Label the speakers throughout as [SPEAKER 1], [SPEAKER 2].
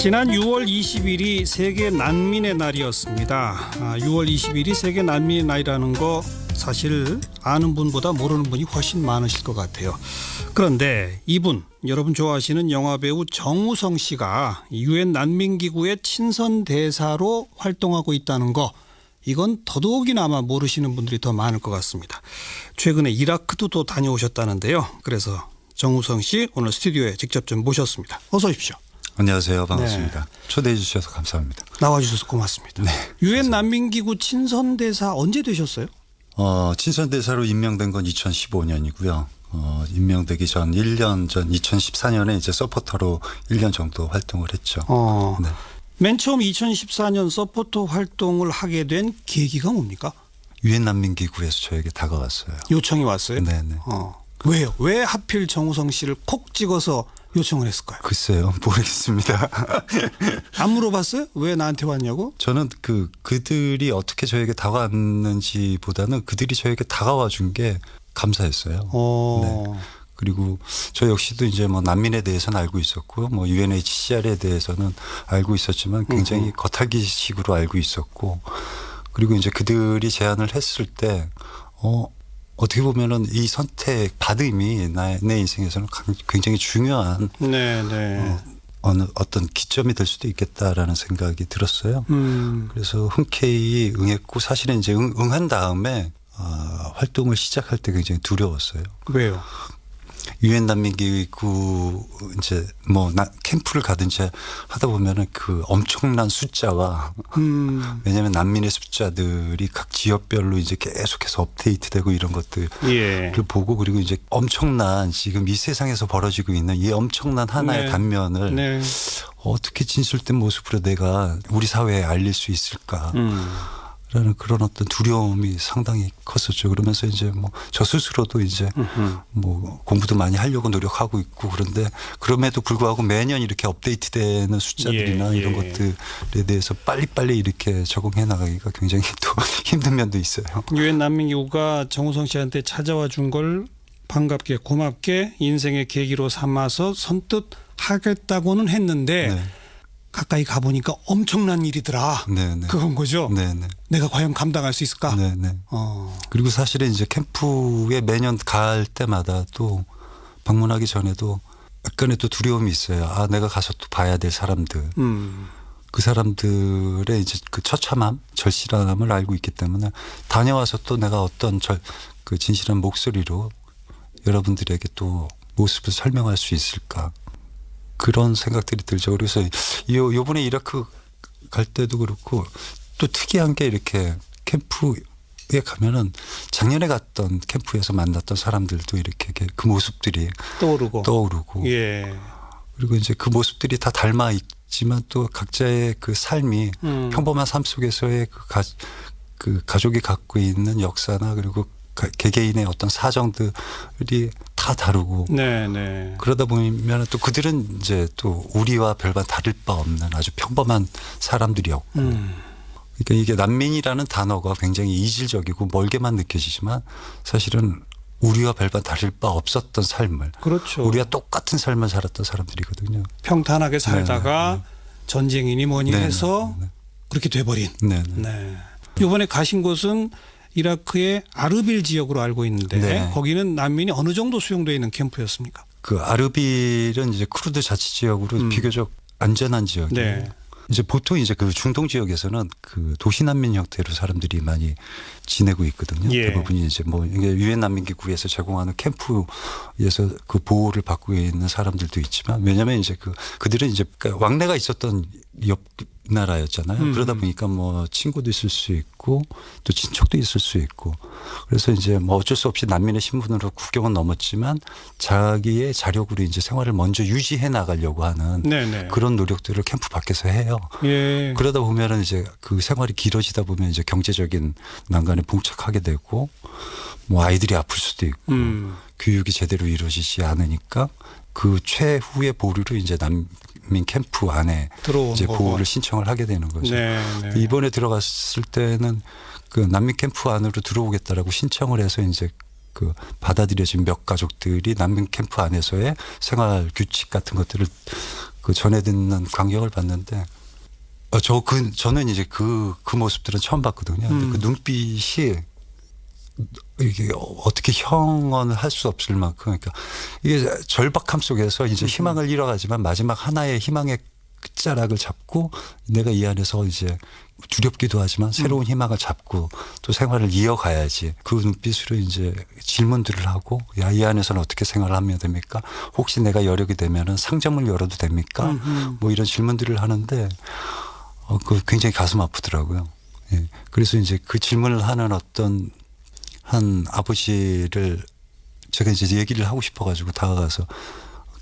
[SPEAKER 1] 지난 6월 20일이 세계 난민의 날이었습니다. 6월 20일이 세계 난민의 날이라는 거 사실 아는 분보다 모르는 분이 훨씬 많으실 것 같아요. 그런데 이분, 여러분 좋아하시는 영화배우 정우성 씨가 유엔 난민기구의 친선대사로 활동하고 있다는 거, 이건 더더욱이나마 모르시는 분들이 더 많을 것 같습니다. 최근에 이라크도 또 다녀오셨다는데요. 그래서 정우성 씨 오늘 스튜디오에 직접 좀 모셨습니다. 어서 오십시오.
[SPEAKER 2] 안녕하세요. 반갑습니다.
[SPEAKER 1] 네.
[SPEAKER 2] 초대해 주셔서 감사합니다.
[SPEAKER 1] 나와주셔서 고맙습니다.
[SPEAKER 2] 네,
[SPEAKER 1] 유엔 난민기구 친선대사 언제 되셨어요?
[SPEAKER 2] 친선대사로 임명된 건 2015년이고요. 임명되기 전 1년 전 2014년에 이제 서포터로 1년 정도 활동을 했죠. 네.
[SPEAKER 1] 맨 처음 2014년 서포터 활동을 하게 된 계기가 뭡니까?
[SPEAKER 2] 유엔 난민기구에서 저에게 다가왔어요.
[SPEAKER 1] 요청이 왔어요?
[SPEAKER 2] 네네.
[SPEAKER 1] 왜요? 왜 하필 정우성 씨를 콕 찍어서 요청을 했을까요?
[SPEAKER 2] 글쎄요. 모르겠습니다.
[SPEAKER 1] 안 물어봤어요? 왜 나한테 왔냐고?
[SPEAKER 2] 저는 그들이 어떻게 저에게 다가왔는지보다는 그들이 저에게 다가와 준 게 감사했어요. 네. 그리고 저 역시도 이제 뭐 난민에 대해서는 알고 있었고 뭐 UNHCR에 대해서는 알고 있었지만 굉장히 겉핥기식으로 알고 있었고, 그리고 이제 그들이 제안을 했을 때 어떻게 보면은 이 선택 받음이 내 인생에서는 굉장히 중요한 어떤 기점이 될 수도 있겠다라는 생각이 들었어요. 그래서 흔쾌히 응했고, 사실은 이제 응한 다음에 활동을 시작할 때 굉장히 두려웠어요.
[SPEAKER 1] 왜요?
[SPEAKER 2] 유엔 난민기구 이제 뭐 캠프를 가든지 하다 보면은 그 엄청난 숫자와 왜냐하면 난민의 숫자들이 각 지역별로 이제 계속해서 업데이트되고 이런 것들을 보고, 그리고 이제 엄청난 지금 이 세상에서 벌어지고 있는 이 엄청난 하나의 단면을 어떻게 진술된 모습으로 내가 우리 사회에 알릴 수 있을까? 라는 그런 어떤 두려움이 상당히 컸었죠. 그러면서 이제 뭐 저 스스로도 이제 뭐 공부도 많이 하려고 노력하고 있고, 그런데 그럼에도 불구하고 매년 이렇게 업데이트되는 숫자들이나 이런 것들에 대해서 빨리빨리 이렇게 적응해 나가기가 굉장히 또 힘든 면도 있어요.
[SPEAKER 1] 유엔 난민기구가 정우성 씨한테 찾아와 준 걸 반갑게 고맙게 인생의 계기로 삼아서 선뜻 하겠다고는 했는데 가까이 가보니까 엄청난 일이더라. 그건 거죠. 내가 과연 감당할 수 있을까? 그리고
[SPEAKER 2] 사실은 이제 캠프에 매년 갈 때마다 또 방문하기 전에도 약간의 또 두려움이 있어요. 내가 가서 또 봐야 될 사람들. 그 사람들의 이제 그 처참함, 절실함을 알고 있기 때문에 다녀와서 또 내가 어떤 그 진실한 목소리로 여러분들에게 또 모습을 설명할 수 있을까? 그런 생각들이 들죠. 그래서 요번에 이라크 갈 때도 그렇고 또 특이한 게 이렇게 캠프에 가면은 작년에 갔던 캠프에서 만났던 사람들도 이렇게 그 모습들이 떠오르고 그리고 이제 그 모습들이 다 닮아 있지만 또 각자의 그 삶이 평범한 삶 속에서의 그 가족이 갖고 있는 역사나 그리고 개개인의 어떤 사정들이 다 다르고 그러다 보면 또 그들은 이제 또 우리와 별반 다를 바 없는 아주 평범한 사람들이었고 그러니까 이게 난민이라는 단어가 굉장히 이질적이고 멀게만 느껴지지만 사실은 우리와 별반 다를 바 없었던 삶을 우리와 똑같은 삶을 살았던 사람들이거든요.
[SPEAKER 1] 평탄하게 살다가 전쟁이니 뭐니 해서 그렇게 돼버린. 이번에 가신 곳은 이라크의 아르빌 지역으로 알고 있는데 거기는 난민이 어느 정도 수용되어 있는 캠프였습니까?
[SPEAKER 2] 그 아르빌은 이제 쿠르드 자치 지역으로 비교적 안전한 지역이에요. 이제 보통 이제 그 중동 지역에서는 그 도시 난민 형태로 사람들이 많이 지내고 있거든요. 대부분이 이제 뭐 이게 유엔 난민기구에서 제공하는 캠프에서 그 보호를 받고 있는 사람들도 있지만, 왜냐하면 이제 그들은 이제 왕래가 있었던 옆 나라였잖아요. 그러다 보니까 뭐 친구도 있을 수 있고 또 친척도 있을 수 있고, 그래서 이제 뭐 어쩔 수 없이 난민의 신분으로 국경은 넘었지만 자기의 자력으로 이제 생활을 먼저 유지해 나가려고 하는 그런 노력들을 캠프 밖에서 해요. 그러다 보면은 이제 그 생활이 길어지다 보면 이제 경제적인 난관에 봉착하게 되고 뭐 아이들이 아플 수도 있고 교육이 제대로 이루어지지 않으니까 그 최후의 보루로 이제 난민 캠프 안에 이제 보호를 신청을 하게 되는 거죠. 이번에 들어갔을 때는 그 난민 캠프 안으로 들어오겠다라고 신청을 해서 이제 그 받아들여진 몇 가족들이 난민 캠프 안에서의 생활 규칙 같은 것들을 그 전해 듣는 광경을 봤는데 저는 이제 그 모습들은 처음 봤거든요. 근데 그 눈빛이 이게 어떻게 형언을 할 수 없을 만큼 그러니까 이게 절박함 속에서 이제 희망을 잃어가지만 마지막 하나의 희망의 끝자락을 잡고 내가 이 안에서 이제 두렵기도 하지만 새로운 희망을 잡고 또 생활을 이어가야지. 그 눈빛으로 이제 질문들을 하고 야, 이 안에서는 어떻게 생활을 하면 됩니까? 혹시 내가 여력이 되면은 상점을 열어도 됩니까? 뭐 이런 질문들을 하는데 그 굉장히 가슴 아프더라고요. 예. 그래서 이제 그 질문을 하는 어떤 한 아버지를 제가 이제 얘기를 하고 싶어가지고 다가가서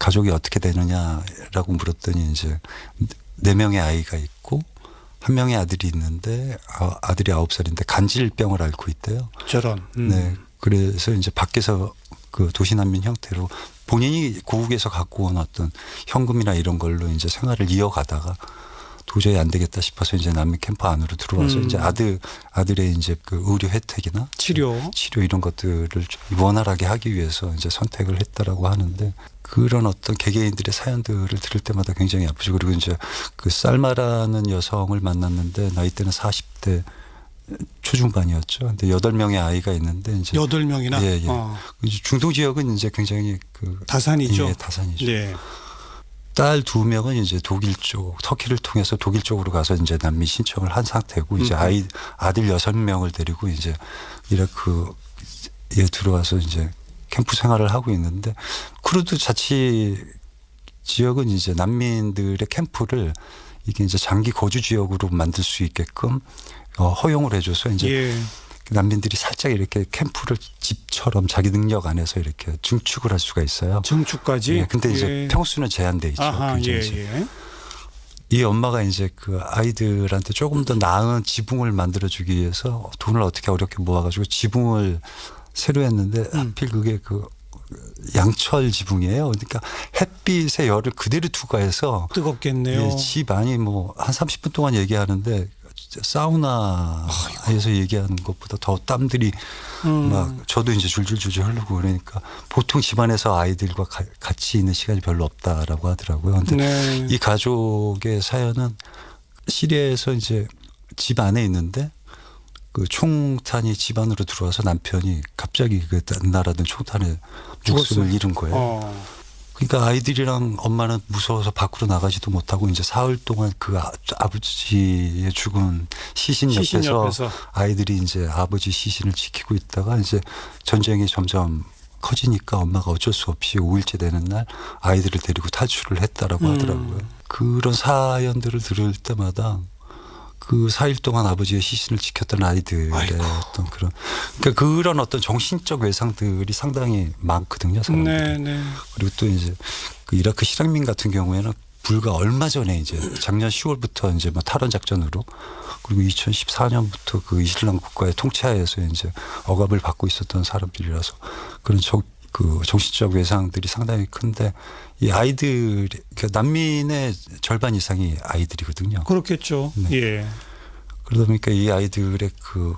[SPEAKER 2] 가족이 어떻게 되느냐라고 물었더니 이제 4명의 아이가 있고 1명의 아들이 있는데 아들이 9살인데 간질병을 앓고 있대요.
[SPEAKER 1] 저런.
[SPEAKER 2] 네. 그래서 이제 밖에서 그 도시난민 형태로 본인이 고국에서 갖고 온 어떤 현금이나 이런 걸로 이제 생활을 이어가다가 도저히 안 되겠다 싶어서 이제 난민 캠프 안으로 들어와서 이제 아들의 이제 그 의료 혜택이나 치료 이런 것들을 좀 원활하게 하기 위해서 이제 선택을 했다라고 하는데 그런 어떤 개개인들의 사연들을 들을 때마다 굉장히 아프죠. 그리고 이제 그 쌀마라는 여성을 만났는데 나이대는 40대 초중반이었죠. 근데 8명의 아이가 있는데 이제
[SPEAKER 1] 8명이나
[SPEAKER 2] 예. 중동 지역은 이제 굉장히 그
[SPEAKER 1] 다산이죠.
[SPEAKER 2] 예, 다산이죠.
[SPEAKER 1] 네.
[SPEAKER 2] 딸 2명은 이제 독일 쪽, 터키를 통해서 독일 쪽으로 가서 이제 난민 신청을 한 상태고 이제 아들 6명을 데리고 이제 이라크에 들어와서 이제 캠프 생활을 하고 있는데 쿠르드 자치 지역은 이제 난민들의 캠프를 이게 이제 장기 거주 지역으로 만들 수 있게끔 허용을 해줘서 이제 난민들이 살짝 이렇게 캠프를 집처럼 자기 능력 안에서 이렇게 증축을 할 수가 있어요.
[SPEAKER 1] 증축까지?
[SPEAKER 2] 네, 근데 이제 평수는 제한돼 있죠.
[SPEAKER 1] 아하,
[SPEAKER 2] 이 엄마가 이제 그 아이들한테 조금 더 나은 지붕을 만들어주기 위해서 돈을 어떻게 어렵게 모아가지고 지붕을 새로 했는데 하필 그게 그 양철 지붕이에요. 그러니까 햇빛의 열을 그대로 투과해서
[SPEAKER 1] 뜨겁겠네요.
[SPEAKER 2] 예, 집 안이 뭐 한 30분 동안 얘기하는데 사우나에서 얘기하는 것보다 더 땀들이 막 저도 이제 줄줄줄줄 흐르고 그러니까 보통 집안에서 아이들과 같이 있는 시간이 별로 없다라고 하더라고요. 근데 이 가족의 사연은 시리아에서 이제 집 안에 있는데 그 총탄이 집 안으로 들어와서 남편이 갑자기 그 날아든 총탄에 목숨을 잃은 거예요. 그러니까 아이들이랑 엄마는 무서워서 밖으로 나가지도 못하고 이제 사흘 동안 그 아버지의 죽은 시신 옆에서 아이들이 이제 아버지 시신을 지키고 있다가 이제 전쟁이 점점 커지니까 엄마가 어쩔 수 없이 5일째 되는 날 아이들을 데리고 탈출을 했다라고 하더라고요. 그런 사연들을 들을 때마다 그 4일 동안 아버지의 시신을 지켰던 아이들의 어떤 그러니까 그런 어떤 정신적 외상들이 상당히 많거든요, 사람들이.
[SPEAKER 1] 네.
[SPEAKER 2] 그리고 또 이제 그 이라크 실향민 같은 경우에는 불과 얼마 전에 이제 작년 10월부터 이제 뭐 탈원 작전으로 그리고 2014년부터 그 이슬람 국가의 통치하에서 이제 억압을 받고 있었던 사람들이라서 그런 그 정신적 외상들이 상당히 큰데 이 아이들 그러니까 난민의 절반 이상이 아이들이거든요.
[SPEAKER 1] 그렇겠죠.
[SPEAKER 2] 네.
[SPEAKER 1] 예.
[SPEAKER 2] 그러다 보니까 이 아이들의 그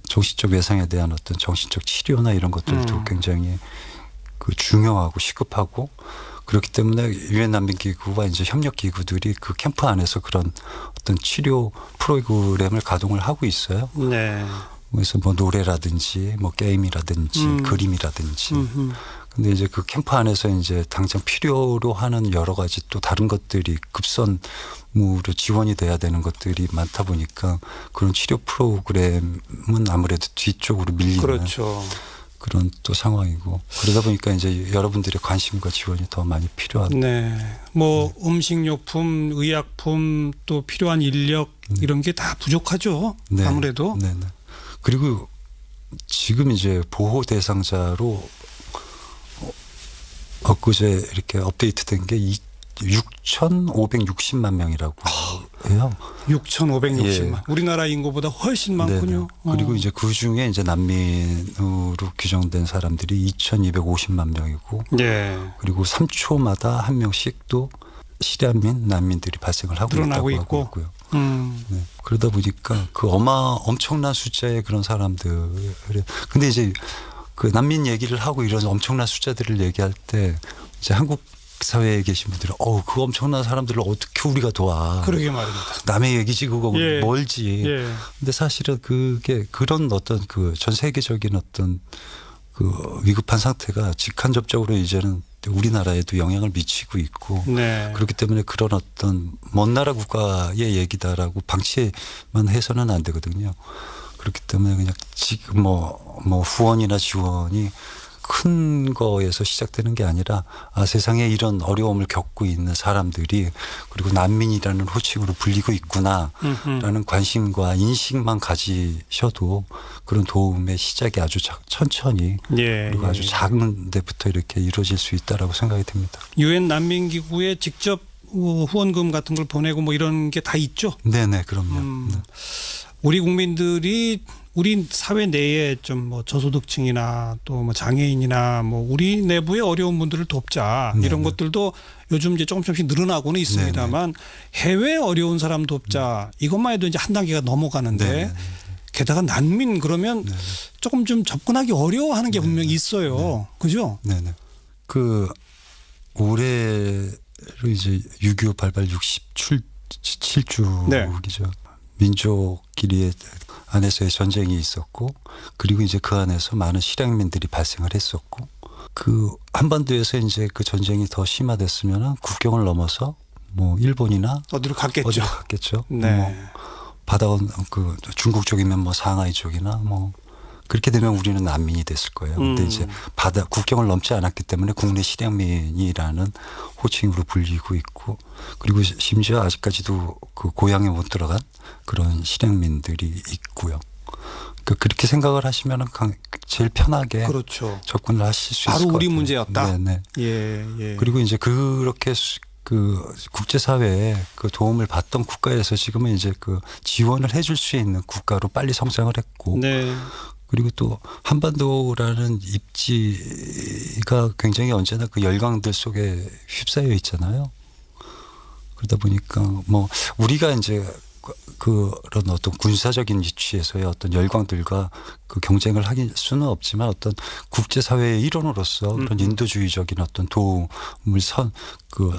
[SPEAKER 2] 정신적 외상에 대한 어떤 정신적 치료나 이런 것들도 굉장히 그 중요하고 시급하고 그렇기 때문에 유엔 난민기구와 이제 협력기구들이 그 캠프 안에서 그런 어떤 치료 프로그램을 가동을 하고 있어요.
[SPEAKER 1] 네.
[SPEAKER 2] 그래서 뭐 노래라든지 뭐 게임이라든지 그림이라든지. 근데 이제 그 캠프 안에서 이제 당장 필요로 하는 여러 가지 또 다른 것들이 급선무로 지원이 돼야 되는 것들이 많다 보니까 그런 치료 프로그램은 아무래도 뒤쪽으로 밀리는
[SPEAKER 1] 그렇죠.
[SPEAKER 2] 그런 또 상황이고 그러다 보니까 이제 여러분들의 관심과 지원이 더 많이 필요하다.
[SPEAKER 1] 네. 뭐 음식료품, 의약품 또 필요한 인력 이런 게 다 부족하죠.
[SPEAKER 2] 네.
[SPEAKER 1] 아무래도.
[SPEAKER 2] 네. 그리고 지금 이제 보호 대상자로 엊그제 이렇게 업데이트된 게 6,560만 명이라고 해요.
[SPEAKER 1] 6,560만.
[SPEAKER 2] 예.
[SPEAKER 1] 우리나라 인구보다 훨씬 많군요.
[SPEAKER 2] 그리고 이제 그 중에 이제 난민으로 규정된 사람들이 2,250만 명이고, 그리고 3초마다 한 명씩 또 시리아민 난민들이 발생을 하고 있다고 하고 있고요. 네. 그러다 보니까 그 엄청난 숫자의 그런 사람들. 근데 이제 그 난민 얘기를 하고 이런 엄청난 숫자들을 얘기할 때 이제 한국 사회에 계신 분들은 그 엄청난 사람들을 어떻게 우리가 도와.
[SPEAKER 1] 그러게 말입니다.
[SPEAKER 2] 남의 얘기지 그거
[SPEAKER 1] 예.
[SPEAKER 2] 멀지.
[SPEAKER 1] 예.
[SPEAKER 2] 근데 사실은 그게 그런 어떤 그 전 세계적인 어떤 그 위급한 상태가 직간접적으로 이제는 우리나라에도 영향을 미치고 있고
[SPEAKER 1] 네.
[SPEAKER 2] 그렇기 때문에 그런 어떤 먼 나라 국가의 얘기다라고 방치만 해서는 안 되거든요. 그렇기 때문에 그냥 지금 뭐 후원이나 지원이 큰 거에서 시작되는 게 아니라 세상에 이런 어려움을 겪고 있는 사람들이 그리고 난민이라는 호칭으로 불리고 있구나라는 관심과 인식만 가지셔도 그런 도움의 시작이 아주 천천히 그리고 아주 작은 데부터 이렇게 이루어질 수 있다라고 생각이 듭니다.
[SPEAKER 1] 유엔 난민기구에 직접 후원금 같은 걸 보내고 뭐 이런 게 다 있죠?
[SPEAKER 2] 네네 그럼요.
[SPEAKER 1] 우리 국민들이 우리 사회 내에 좀 뭐 저소득층이나 또 뭐 장애인이나 뭐 우리 내부의 어려운 분들을 돕자 이런 것들도 요즘 이제 조금씩 늘어나고는 있습니다만 해외 어려운 사람 돕자 이것만 해도 이제 한 단계가 넘어가는데 게다가 난민 그러면 조금 좀 접근하기 어려워하는 게 분명히 있어요. 그죠? 네네.
[SPEAKER 2] 그 올해로 이제 6.25 발발 67주기죠. 민족끼리의 안에서의 전쟁이 있었고 그리고 이제 그 안에서 많은 실향민들이 발생을 했었고 그 한반도에서 이제 그 전쟁이 더 심화됐으면 국경을 넘어서 뭐 일본이나
[SPEAKER 1] 어디로 갔겠죠.
[SPEAKER 2] 네. 뭐 바다건 그 중국 쪽이면 뭐 상하이 쪽이나 뭐 그렇게 되면 우리는 난민이 됐을 거예요. 근데 이제 국경을 넘지 않았기 때문에 국내 실향민이라는 호칭으로 불리고 있고 그리고 심지어 아직까지도 그 고향에 못 들어간 그런 실향민들이 있고요. 그러니까 그렇게 생각을 하시면 제일 편하게
[SPEAKER 1] 그렇죠.
[SPEAKER 2] 접근을 하실 수 있을 것 같아요.
[SPEAKER 1] 바로 우리 문제였다.
[SPEAKER 2] 네네.
[SPEAKER 1] 예.
[SPEAKER 2] 그리고 이제 그렇게 그 국제사회에 그 도움을 받던 국가에서 지금은 이제 그 지원을 해줄 수 있는 국가로 빨리 성장을 했고
[SPEAKER 1] 네.
[SPEAKER 2] 그리고 또 한반도라는 입지가 굉장히 언제나 그 열강들 속에 휩싸여 있잖아요. 그러다 보니까 뭐 우리가 이제 그런 어떤 군사적인 위치에서의 어떤 열강들과 그 경쟁을 할 수는 없지만 어떤 국제사회의 일원으로서 그런 인도주의적인 어떤 도움을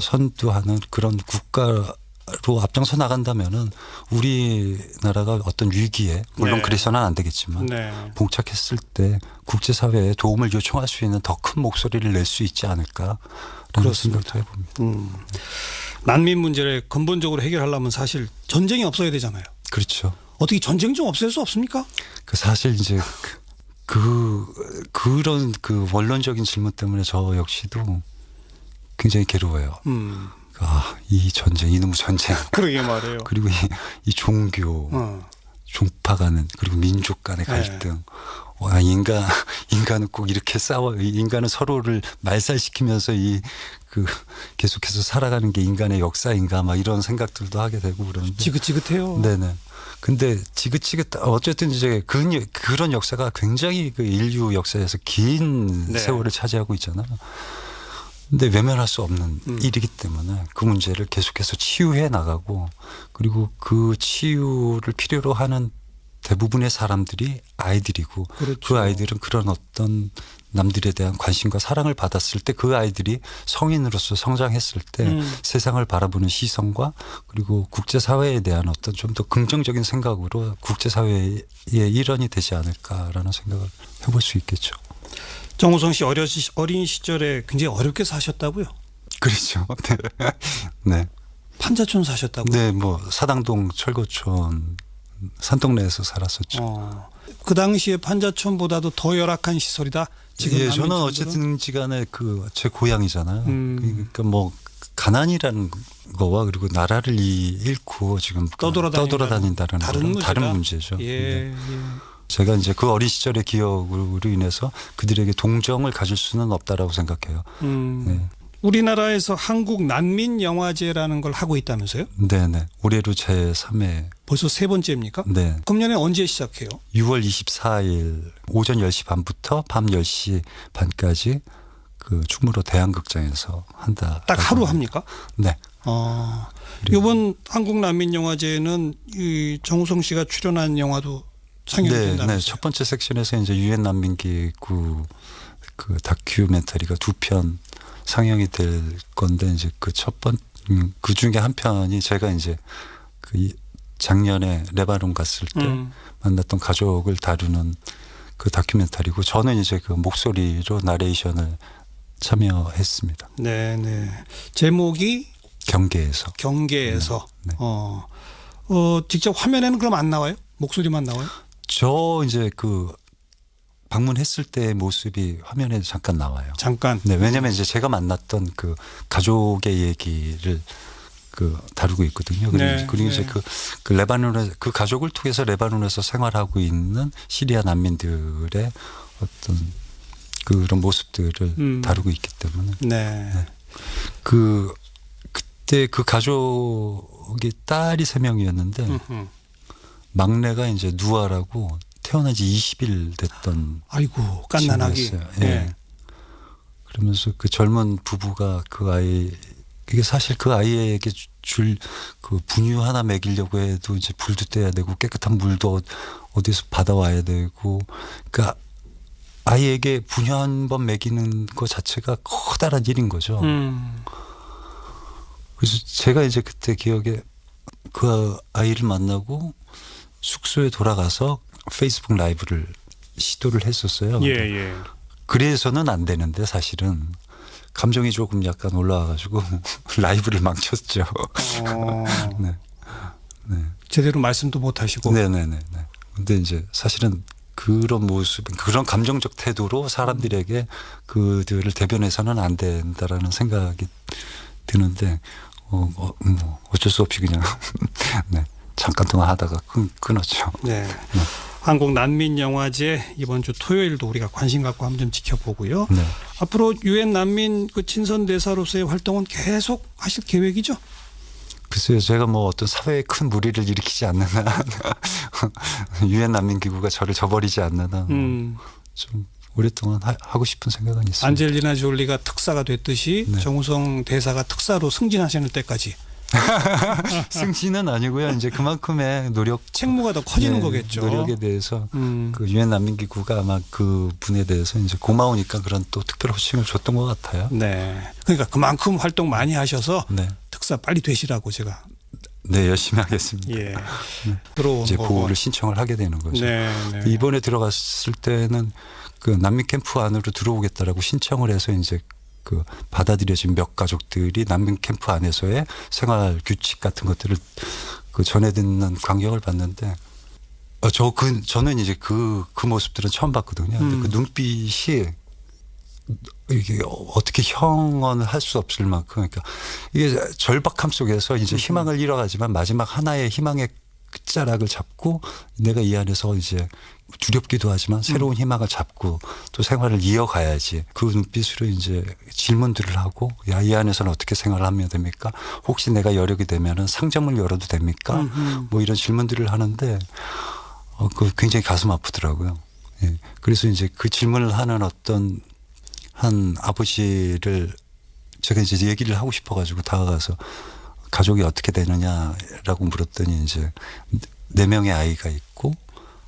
[SPEAKER 2] 선두하는 그런 국가로 앞장서 나간다면은 우리나라가 어떤 위기에 물론 그래서는 안 되겠지만 봉착했을 때 국제사회에 도움을 요청할 수 있는 더 큰 목소리를 낼 수 있지 않을까라는 생각도 해봅니다.
[SPEAKER 1] 난민 문제를 근본적으로 해결하려면 사실 전쟁이 없어야 되잖아요.
[SPEAKER 2] 그렇죠.
[SPEAKER 1] 어떻게 전쟁 좀 없앨 수 없습니까?
[SPEAKER 2] 그 사실 이제 그런 그 원론적인 질문 때문에 저 역시도 굉장히 괴로워요. 이 전쟁, 이놈의 전쟁.
[SPEAKER 1] 그러게 말해요.
[SPEAKER 2] 그리고 이 종교, 종파 간의 그리고 민족 간의 갈등. 인간은 꼭 이렇게 인간은 서로를 말살시키면서 계속해서 살아가는 게 인간의 역사인가 막 이런 생각들도 하게 되고 그러는데.
[SPEAKER 1] 지긋지긋해요.
[SPEAKER 2] 네네. 근데 어쨌든 이제 그런 역사가 굉장히 그 인류 역사에서 긴 세월을 차지하고 있잖아요. 근데 외면할 수 없는 일이기 때문에 그 문제를 계속해서 치유해 나가고 그리고 그 치유를 필요로 하는 대부분의 사람들이 아이들이고 그렇죠. 그 아이들은 그런 어떤 남들에 대한 관심과 사랑을 받았을 때 그 아이들이 성인으로서 성장했을 때 세상을 바라보는 시선과 그리고 국제사회에 대한 어떤 좀 더 긍정적인 생각으로 국제사회의 일원이 되지 않을까라는 생각을 해볼 수 있겠죠.
[SPEAKER 1] 정우성 씨 어린 시절에 굉장히 어렵게 사셨다고요?
[SPEAKER 2] 그렇죠. 네.
[SPEAKER 1] 판자촌 사셨다고요?
[SPEAKER 2] 네. 뭐 사당동 철거촌 산동네에서 살았었죠.
[SPEAKER 1] 그 당시에 판자촌보다도 더 열악한 시설이다. 지금
[SPEAKER 2] 저는 어쨌든지 간에 제 고향이잖아요. 그러니까 뭐 가난이라는 거와 그리고 나라를 잃고 지금 떠돌아다닌다는 다른 문제죠. 제가 이제 그 어린 시절의 기억으로 인해서 그들에게 동정을 가질 수는 없다라고 생각해요.
[SPEAKER 1] 우리나라에서 한국 난민 영화제라는 걸 하고 있다면서요?
[SPEAKER 2] 네네. 올해로 제3회.
[SPEAKER 1] 벌써 세 번째입니까?
[SPEAKER 2] 네.
[SPEAKER 1] 금년에 언제 시작해요?
[SPEAKER 2] 6월 24일 오전 10시 반부터 밤 10시 반까지 그 충무로 대한극장에서 한다.
[SPEAKER 1] 딱 하루 합니까?
[SPEAKER 2] 네.
[SPEAKER 1] 이번 한국 난민 영화제는 이 정우성 씨가 출연한 영화도 상영이
[SPEAKER 2] 네,
[SPEAKER 1] 된다면서요.
[SPEAKER 2] 네. 첫 번째 섹션에서 이제 유엔 난민기구 그 다큐멘터리가 2편 상영이 될 건데 이제 그 그 중에 한 편이 제가 이제 작년에 레바논 갔을 때 만났던 가족을 다루는 그 다큐멘터리고 저는 이제 그 목소리로 나레이션을 참여했습니다.
[SPEAKER 1] 네, 네. 제목이
[SPEAKER 2] 경계에서.
[SPEAKER 1] 경계에서.
[SPEAKER 2] 네.
[SPEAKER 1] 직접 화면에는 그럼 안 나와요? 목소리만 나와요?
[SPEAKER 2] 저 이제 그 방문했을 때의 모습이 화면에 잠깐 나와요.
[SPEAKER 1] 잠깐.
[SPEAKER 2] 네, 왜냐면 이제 제가 만났던 그 가족의 얘기를 그 다루고 있거든요.
[SPEAKER 1] 네,
[SPEAKER 2] 그리고
[SPEAKER 1] 네.
[SPEAKER 2] 이제 그 레바논에 그 가족을 통해서 레바논에서 생활하고 있는 시리아 난민들의 어떤 그런 모습들을 다루고 있기 때문에
[SPEAKER 1] 네.
[SPEAKER 2] 그때 그 가족이 딸이 3명이었는데 막내가 이제 누아라고 태어난 지 20일 됐던
[SPEAKER 1] 아이고, 깐난하기.
[SPEAKER 2] 친구였어요.
[SPEAKER 1] 네.
[SPEAKER 2] 예. 그러면서 그 젊은 부부가 그 아이 이게 사실 그 아이에게 줄 그 분유 하나 먹이려고 해도 이제 불도 떼야 되고 깨끗한 물도 어디서 받아와야 되고 그러니까 아이에게 분유 한 번 먹이는 것 자체가 커다란 일인 거죠. 그래서 제가 이제 그때 기억에 그 아이를 만나고 숙소에 돌아가서 페이스북 라이브를 시도를 했었어요.
[SPEAKER 1] 예, 예.
[SPEAKER 2] 그래서는 안 되는데 사실은 감정이 조금 약간 올라와가지고 라이브를 망쳤죠. 네. 네.
[SPEAKER 1] 제대로 말씀도 못 하시고.
[SPEAKER 2] 네네네. 근데 이제 사실은 그런 모습, 그런 감정적 태도로 사람들에게 그들을 대변해서는 안 된다라는 생각이 드는데, 뭐 어쩔 수 없이 그냥, 네. 잠깐 동안 하다가 끊었죠.
[SPEAKER 1] 네. 한국 난민영화제 이번 주 토요일도 우리가 관심 갖고 한번 좀 지켜보고요.
[SPEAKER 2] 네.
[SPEAKER 1] 앞으로 유엔 난민 그 친선 대사로서의 활동은 계속 하실 계획이죠?
[SPEAKER 2] 글쎄요, 제가 뭐 어떤 사회에 큰 무리를 일으키지 않는 한, 유엔 난민기구가 저를 저버리지 않는 한, 좀 오랫동안 하고 싶은 생각은 있습니다.
[SPEAKER 1] 안젤리나 졸리가 특사가 됐듯이
[SPEAKER 2] 네.
[SPEAKER 1] 정우성 대사가 특사로 승진하시는 때까지.
[SPEAKER 2] 승진은 아니고요. 이제 그만큼의 노력,
[SPEAKER 1] 책무가 더 커지는
[SPEAKER 2] 네,
[SPEAKER 1] 거겠죠.
[SPEAKER 2] 노력에 대해서 그 유엔 난민기구가 아마 그 분에 대해서 이제 고마우니까 그런 또 특별 호칭을 줬던 것 같아요.
[SPEAKER 1] 네. 그러니까 그만큼 활동 많이 하셔서
[SPEAKER 2] 네.
[SPEAKER 1] 특사 빨리 되시라고 제가.
[SPEAKER 2] 네, 열심히 하겠습니다.
[SPEAKER 1] 예. 들어온
[SPEAKER 2] 이제
[SPEAKER 1] 거고.
[SPEAKER 2] 보호를 신청을 하게 되는 거죠.
[SPEAKER 1] 네, 네.
[SPEAKER 2] 이번에 들어갔을 때는 그 난민 캠프 안으로 들어오겠다라고 신청을 해서 이제 그 받아들여진 몇 가족들이 난민 캠프 안에서의 생활 규칙 같은 것들을 그 전해 듣는 광경을 봤는데 저는 이제 그 모습들은 처음 봤거든요. 근데 그 눈빛이 이게 어떻게 형언을 할 수 없을 만큼 그러니까 이게 절박함 속에서 이제 희망을 잃어가지만 마지막 하나의 희망의 끝자락을 잡고 내가 이 안에서 이제 두렵기도 하지만 새로운 희망을 잡고 또 생활을 이어가야지. 그 눈빛으로 이제 질문들을 하고 야, 이 안에서는 어떻게 생활을 하면 됩니까? 혹시 내가 여력이 되면은 상점을 열어도 됩니까? 뭐 이런 질문들을 하는데 그 굉장히 가슴 아프더라고요. 예. 그래서 이제 그 질문을 하는 어떤 한 아버지를 제가 이제 얘기를 하고 싶어가지고 다가가서 가족이 어떻게 되느냐라고 물었더니 이제 4명의 아이가 있고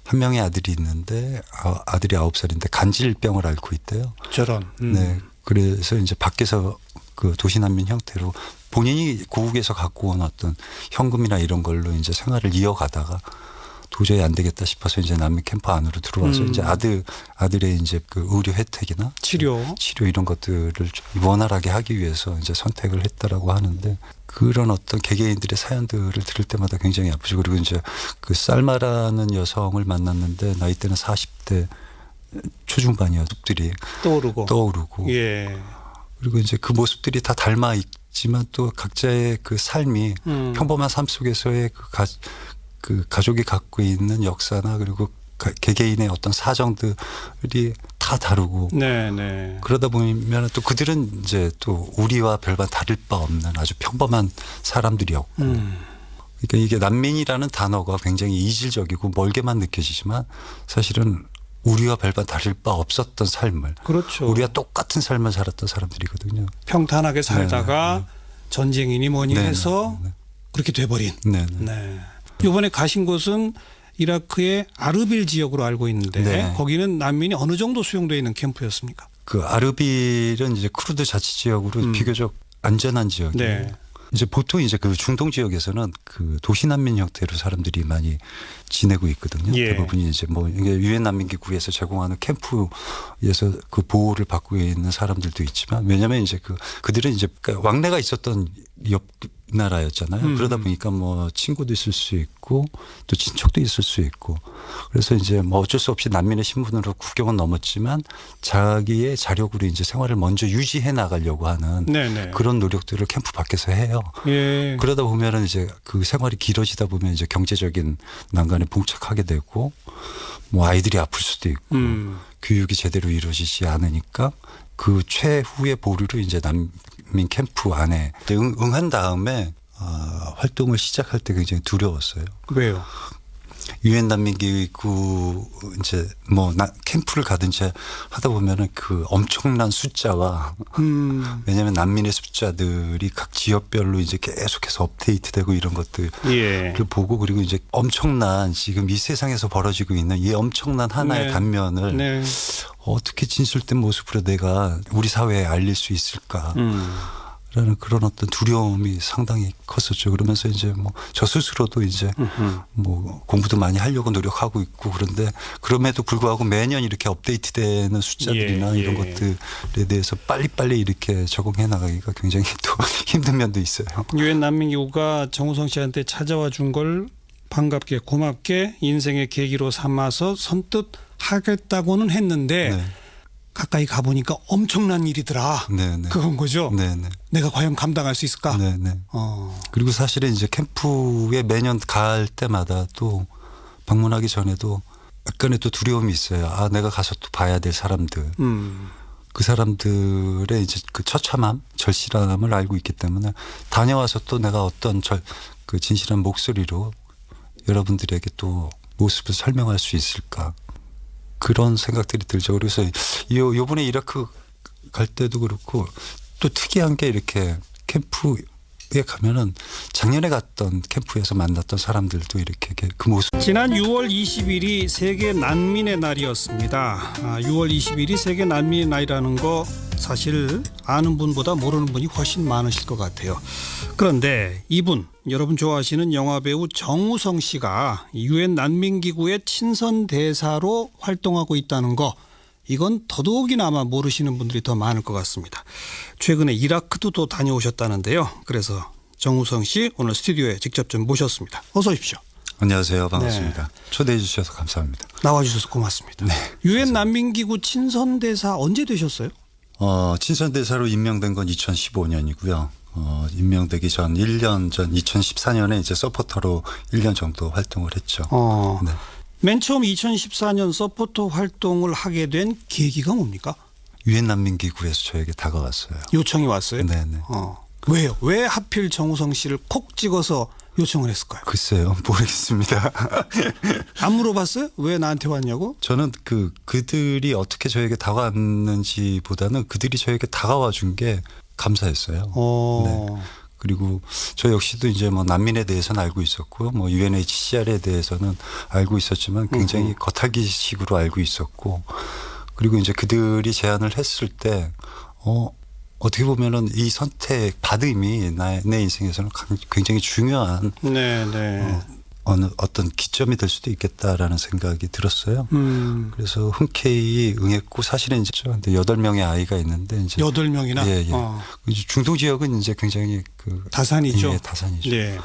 [SPEAKER 2] 1명의 아들이 있는데 아들이 9살인데 간질병을 앓고 있대요.
[SPEAKER 1] 저런.
[SPEAKER 2] 네. 그래서 이제 밖에서 그 도시난민 형태로 본인이 고국에서 갖고 온 어떤 현금이나 이런 걸로 이제 생활을 이어가다가 도저히 안 되겠다 싶어서 이제 난민 캠프 안으로 들어와서 이제 아들의 이제 그 의료 혜택이나 치료 이런 것들을 좀 원활하게 하기 위해서 이제 선택을 했다라고 하는데 그런 어떤 개개인들의 사연들을 들을 때마다 굉장히 아프죠. 그리고 이제 그 쌀마라는 여성을 만났는데 나이대는 40대 초중반이야. 모습들이 떠오르고.
[SPEAKER 1] 예.
[SPEAKER 2] 그리고 이제 그 모습들이 다 닮아 있지만 또 각자의 그 삶이 평범한 삶 속에서의 그 가족이 갖고 있는 역사나 그리고 개개인의 어떤 사정들이 다 다르고
[SPEAKER 1] 네.
[SPEAKER 2] 그러다 보면 또 그들은 이제 또 우리와 별반 다를 바 없는 아주 평범한 사람들이었고 그러니까 이게 난민이라는 단어가 굉장히 이질적이고 멀게만 느껴지지만 사실은 우리와 별반 다를 바 없었던 삶을
[SPEAKER 1] 그렇죠.
[SPEAKER 2] 우리와 똑같은 삶을 살았던 사람들이거든요.
[SPEAKER 1] 평탄하게 살다가 전쟁이니 뭐니 해서 그렇게 돼버린.
[SPEAKER 2] 네.
[SPEAKER 1] 네. 이번에 가신 곳은 이라크의 아르빌 지역으로 알고 있는데
[SPEAKER 2] 네.
[SPEAKER 1] 거기는 난민이 어느 정도 수용되어 있는 캠프였습니까?
[SPEAKER 2] 그 아르빌은 이제 쿠르드 자치 지역으로 비교적 안전한 지역이에요.
[SPEAKER 1] 네.
[SPEAKER 2] 이제 보통 이제 그 중동 지역에서는 그 도시 난민 형태로 사람들이 많이 지내고 있거든요.
[SPEAKER 1] 예.
[SPEAKER 2] 대부분이 이제 뭐 이게 유엔 난민기구에서 제공하는 캠프에서 그 보호를 받고 있는 사람들도 있지만, 왜냐하면 이제 그들은 이제 왕래가 있었던 옆 나라였잖아요. 그러다 보니까 뭐 친구도 있을 수 있고 또 친척도 있을 수 있고, 그래서 이제 뭐 어쩔 수 없이 난민의 신분으로 국경은 넘었지만 자기의 자력으로 이제 생활을 먼저 유지해 나가려고 하는
[SPEAKER 1] 네네.
[SPEAKER 2] 그런 노력들을 캠프 밖에서 해요.
[SPEAKER 1] 예.
[SPEAKER 2] 그러다 보면은 이제 그 생활이 길어지다 보면 이제 경제적인 난간에 봉착하게 되고, 뭐 아이들이 아플 수도 있고 교육이 제대로 이루어지지 않으니까 그 최후의 보류로 이제 난민 캠프 안에 응한 다음에 활동을 시작할 때 굉장히 두려웠어요.
[SPEAKER 1] 왜요?
[SPEAKER 2] 유엔 난민기구 이제 뭐 캠프를 가든지 하다 보면은 그 엄청난 숫자와 왜냐하면 난민의 숫자들이 각 지역별로 이제 계속해서 업데이트되고 이런 것들을
[SPEAKER 1] 예.
[SPEAKER 2] 보고, 그리고 이제 엄청난 지금 이 세상에서 벌어지고 있는 이 엄청난 하나의
[SPEAKER 1] 네.
[SPEAKER 2] 단면을
[SPEAKER 1] 네.
[SPEAKER 2] 어떻게 진술된 모습으로 내가 우리 사회에 알릴 수 있을까. 라는 그런 어떤 두려움이 상당히 컸었죠. 그러면서 이제 뭐 저 스스로도 이제 뭐 공부도 많이 하려고 노력하고 있고, 그런데 그럼에도 불구하고 매년 이렇게 업데이트되는 숫자들이나
[SPEAKER 1] 예,
[SPEAKER 2] 이런
[SPEAKER 1] 예.
[SPEAKER 2] 것들에 대해서 빨리빨리 이렇게 적응해 나가기가 굉장히 또 힘든 면도 있어요.
[SPEAKER 1] 유엔 난민기구가 정우성 씨한테 찾아와 준 걸 반갑게 고맙게 인생의 계기로 삼아서 선뜻 하겠다고는 했는데
[SPEAKER 2] 네.
[SPEAKER 1] 가까이 가보니까 엄청난 일이더라.
[SPEAKER 2] 네네.
[SPEAKER 1] 그건 거죠.
[SPEAKER 2] 네네.
[SPEAKER 1] 내가 과연 감당할 수 있을까?
[SPEAKER 2] 네네. 그리고 사실은 이제 캠프에 매년 갈 때마다 또 방문하기 전에도 약간의 또 두려움이 있어요. 아, 내가 가서 또 봐야 될 사람들. 그 사람들의 이제 그 처참함, 절실함을 알고 있기 때문에 다녀와서 또 내가 어떤 그 진실한 목소리로 여러분들에게 또 모습을 설명할 수 있을까. 그런 생각들이 들죠. 그래서 요번에 이라크 갈 때도 그렇고 또 특이한 게 이렇게 캠프에 가면은 작년에 갔던 캠프에서 만났던 사람들도 이렇게 그 모습.
[SPEAKER 1] 지난 6월 20일이 세계 난민의 날이었습니다. 6월 20일이 세계 난민의 날이라는 거 사실 아는 분보다 모르는 분이 훨씬 많으실 것 같아요. 그런데 이분, 여러분 좋아하시는 영화배우 정우성 씨가 유엔 난민기구의 친선 대사로 활동하고 있다는 거, 이건 더더욱이나 아마 모르시는 분들이 더 많을 것 같습니다. 최근에 이라크도 또 다녀오셨다는데요. 그래서 정우성 씨 오늘 스튜디오에 직접 좀 모셨습니다. 어서 오십시오.
[SPEAKER 2] 안녕하세요. 반갑습니다. 네. 초대해 주셔서 감사합니다.
[SPEAKER 1] 나와주셔서 고맙습니다.
[SPEAKER 2] 네.
[SPEAKER 1] 유엔 난민기구 친선 대사 언제 되셨어요?
[SPEAKER 2] 친선 대사로 임명된 건 2015년이고요. 임명되기 전 1년 전 2014년에 이제 서포터로 1년 정도 활동을 했죠. 네.
[SPEAKER 1] 맨 처음 2014년 서포터 활동을 하게 된 계기가 뭡니까?
[SPEAKER 2] 유엔 난민기구에서 저에게 다가왔어요.
[SPEAKER 1] 요청이 왔어요?
[SPEAKER 2] 네네.
[SPEAKER 1] 왜요? 왜 하필 정우성 씨를 콕 찍어서 요청을 했을까요?
[SPEAKER 2] 글쎄요, 모르겠습니다.
[SPEAKER 1] 안 물어봤어요? 왜 나한테 왔냐고?
[SPEAKER 2] 저는 그들이 어떻게 저에게 다가왔는지보다는 그들이 저에게 다가와 준 게 감사했어요. 네. 그리고 저 역시도 이제 뭐 난민에 대해서는 알고 있었고, 뭐 UNHCR에 대해서는 알고 있었지만 굉장히 겉핥기식으로 알고 있었고, 그리고 이제 그들이 제안을 했을 때, 어떻게 보면은 이 선택 받음이 내 인생에서는 굉장히 중요한 어떤 기점이 될 수도 있겠다라는 생각이 들었어요. 그래서 흔쾌히 응했고, 사실은 이제 8명의 아이가 있는데 이제
[SPEAKER 1] 8명이나.
[SPEAKER 2] 예. 중동 지역은 이제 굉장히
[SPEAKER 1] 다산이죠.
[SPEAKER 2] 예, 다산이죠.
[SPEAKER 1] 네.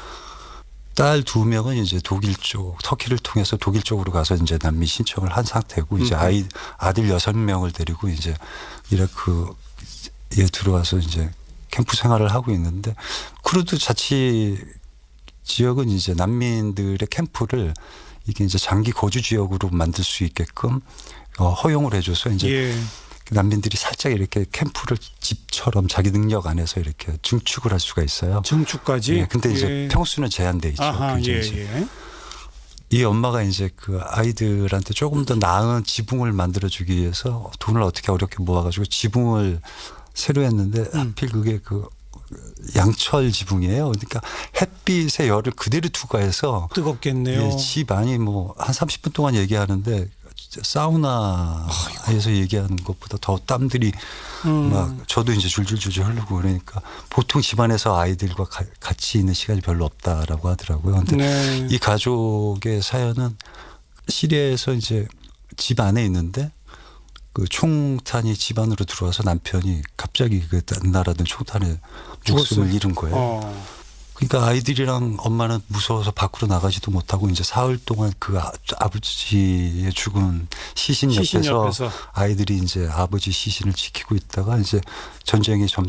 [SPEAKER 2] 딸 2명은 이제 독일 쪽, 터키를 통해서 독일 쪽으로 가서 이제 난민 신청을 한 상태고, 이제 아들 6명을 데리고 이제 이라크에 들어와서 이제 캠프 생활을 하고 있는데, 쿠르드 자치 지역은 이제 난민들의 캠프를 이게 이제 장기 거주 지역으로 만들 수 있게끔 허용을 해줘서 이제 난민들이 살짝 이렇게 캠프를 집처럼 자기 능력 안에서 이렇게 증축을 할 수가 있어요.
[SPEAKER 1] 증축까지.
[SPEAKER 2] 네, 근데 이제 평수는 제한돼 있죠.
[SPEAKER 1] 아하,
[SPEAKER 2] 이 엄마가 이제 그 아이들한테 조금 더 나은 지붕을 만들어주기 위해서 돈을 어떻게 어렵게 모아가지고 지붕을 새로 했는데 하필 그게 양철 지붕이에요. 그러니까 햇빛의 열을 그대로 투과해서
[SPEAKER 1] 뜨겁겠네요.
[SPEAKER 2] 예, 집 안이 뭐 한 30분 동안 얘기하는데 사우나에서 얘기하는 것보다 더 땀들이 막 저도 이제 줄줄줄줄 흐르고 그러니까 보통 집안에서 아이들과 같이 있는 시간이 별로 없다라고 하더라고요. 근데
[SPEAKER 1] 네.
[SPEAKER 2] 이 가족의 사연은 시리아에서 이제 집 안에 있는데 그 총탄이 집 안으로 들어와서 남편이 갑자기 그 날아든 총탄에 목숨을 잃은 거예요. 그러니까 아이들이랑 엄마는 무서워서 밖으로 나가지도 못하고 이제 사흘 동안 그 아버지의 죽은 시신 옆에서 아이들이 이제 아버지 시신을 지키고 있다가 이제 전쟁이 점점